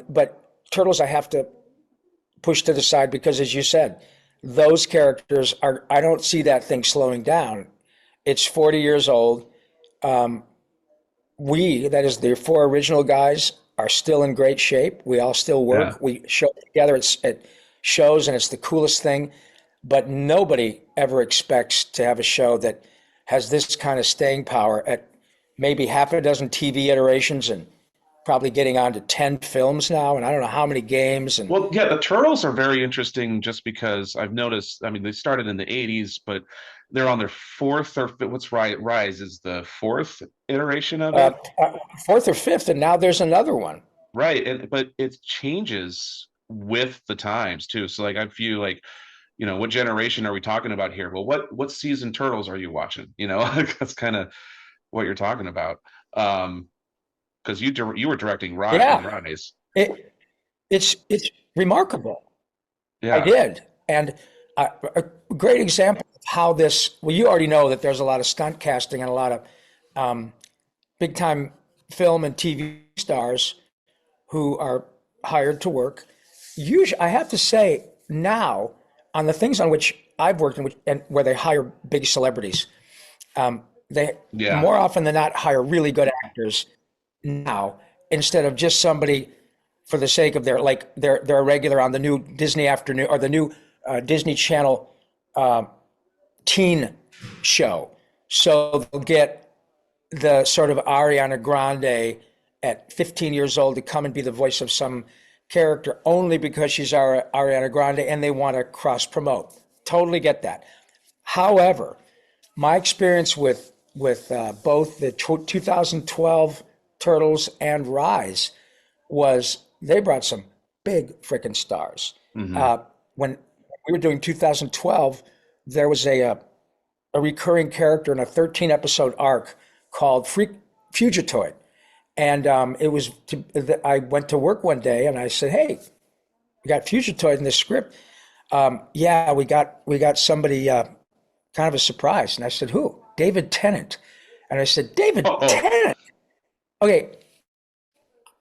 But Turtles, I have to push to the side because, as you said, those characters are, I don't see that thing slowing down. It's 40 years old. Um, that is the four original guys, are still in great shape. We all still Yeah. work. We show up together. It shows, and it's the coolest thing. But nobody ever expects to have a show that has this kind of staying power at maybe half a dozen TV iterations and probably getting on to 10 films now, and I don't know how many games. And Well, yeah, the Turtles are very interesting just because I've noticed, I mean, they started in the 80s, but they're on their fourth or what's right, Rise is the fourth iteration of uh, it. fourth or fifth, and now there's another one. Right. But it changes with the times too. So like I feel like, what generation are we talking about here? Well, what season Turtles are you watching? That's kind of what you're talking about. Because you were directing Yeah, Rise. it, it's remarkable. I Yeah. did, and a great example of how this. Well, you already know that there's a lot of stunt casting and a lot of um, big time film and TV stars who are hired to work. Usually, I have to say now on the things on which I've worked and where they hire big celebrities, they Yeah. more often than not hire really good actors now instead of just somebody for the sake of they're a regular on the new Disney afternoon or the new Disney Channel uh, teen show. So they'll get the sort of Ariana Grande at 15 years old to come and be the voice of some character only because she's Ariana Grande and they want to cross promote. Totally get that. However, my experience with both the 2012 Turtles and Rise was they brought some big freaking stars. Hmm. Uh, when we were doing 2012, there was a recurring character in a 13 episode arc called Fugitoid. And I went to work one day and I said, "Hey, we got Fugitoid in the script." Yeah, we got somebody kind of a surprise. And I said, "Who?" "David Tennant." And I said, "David Oh, Tennant." Okay,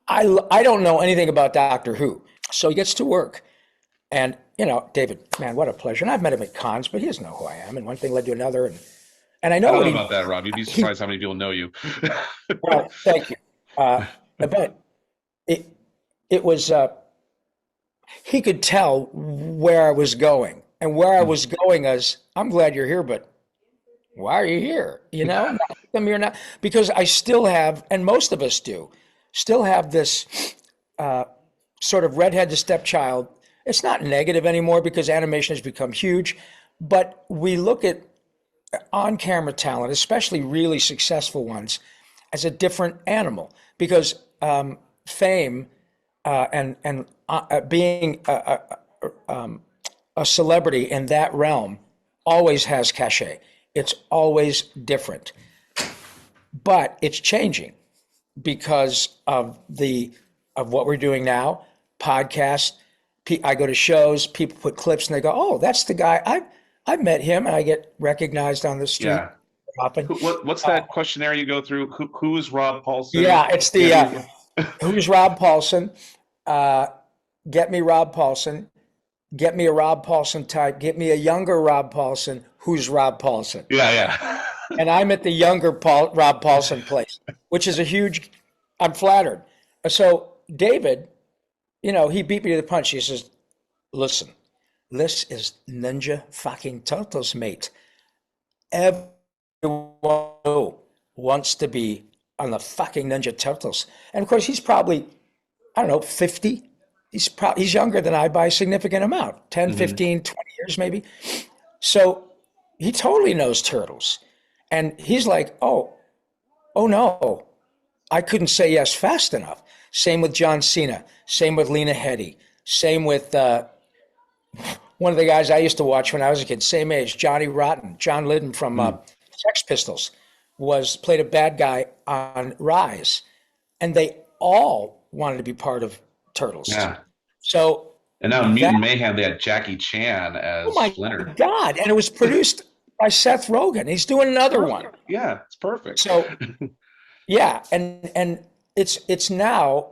I don't know anything about Doctor Who. So he gets to work. And, David, man, what a pleasure. And I've met him at cons, but he doesn't know who I am. And one thing led to another. And I I know don't what know about that, Rob. You'd be he surprised how many people know you. well, thank you. But it, it was, he could tell where I was going. And where I was going is, I'm glad you're here, but why are you here? Not come here now. Because I still have, and most of us do, still have this sort of redhead to stepchild. It's not negative anymore because animation has become huge, but we look at on camera talent, especially really successful ones, as a different animal because fame and being a celebrity in that realm always has cachet. It's always different, but it's changing because of what we're doing now. Podcasts. I go to shows. People put clips and they go, "Oh, that's the guy. I've met him," and I get recognized on the street Yeah. often. What's that questionnaire you go through? Who is Rob Paulsen? Yeah, it's the Get me. who's Rob Paulsen? Uh, get me Rob Paulsen. Get me a Rob Paulsen type. Get me a younger Rob Paulsen. Who's Rob Paulsen? Yeah, yeah. And I'm at the younger Rob Paulsen place, which is a huge. I'm flattered. So David, he beat me to the punch. He says, "Listen, this is Ninja fucking Turtles, mate. Everyone wants to be on the fucking Ninja Turtles." And of course, he's probably, I don't know, 50. He's younger than I by a significant amount, 10, Hmm. 15, 20 years maybe. So he totally knows turtles. And he's like, oh no, I couldn't say yes fast enough. Same with John Cena. Same with Lena Headey. Same with one of the guys I used to watch when I was a kid, same age, Johnny Rotten, John Lydon from Sex Pistols, played a bad guy on Rise, and they all wanted to be part of Turtles. Yeah. So And now in that, Mutant Mayhem, they had Jackie Chan oh as my Splinter. God, and it was produced by Seth Rogen. He's doing another one. Perfect. Yeah, it's perfect. So yeah, and it's now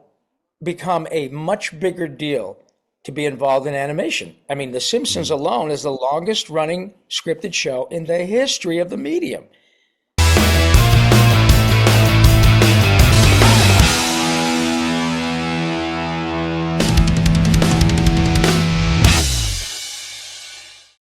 become a much bigger deal to be involved in animation. I mean, The Simpsons Mhm. alone is the longest running scripted show in the history of the medium.